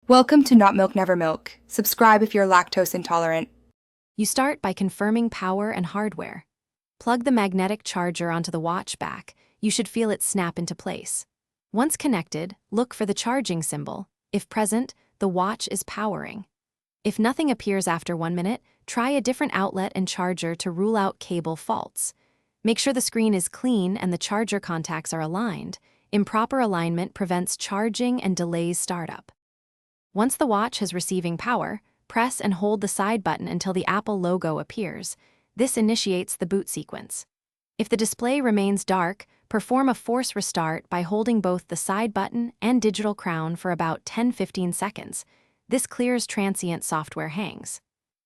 Welcome to Not Milk Never Milk. Subscribe if you're lactose intolerant. You start by confirming power and hardware. Plug the magnetic charger onto the watch back. You should feel it snap into place. Once connected, look for the charging symbol. If present, the watch is powering. If nothing appears after 1 minute, try a different outlet and charger to rule out cable faults. Make sure the screen is clean and the charger contacts are aligned. Improper alignment prevents charging and delays startup. Once the watch is receiving power, press and hold the side button until the Apple logo appears. This initiates the boot sequence. If the display remains dark, perform a force restart by holding both the side button and digital crown for about 10-15 seconds. This clears transient software hangs.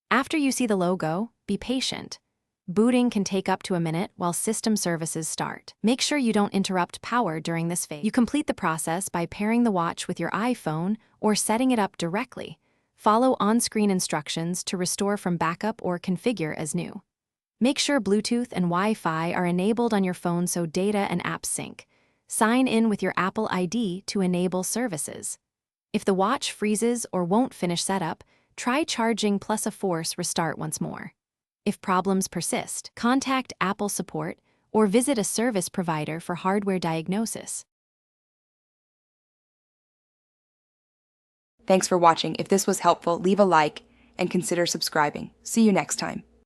After you see the logo, be patient. Booting can take up to a minute while system services start. Make sure you don't interrupt power during this phase. You complete the process by pairing the watch with your iPhone or setting it up directly. Follow on-screen instructions to restore from backup or configure as new. Make sure Bluetooth and Wi-Fi are enabled on your phone so data and apps sync. Sign in with your Apple ID to enable services. If the watch freezes or won't finish setup, try charging plus a force restart once more. If problems persist, contact Apple support or visit a service provider for hardware diagnosis. Thanks for watching. If this was helpful, leave a like and consider subscribing. See you next time.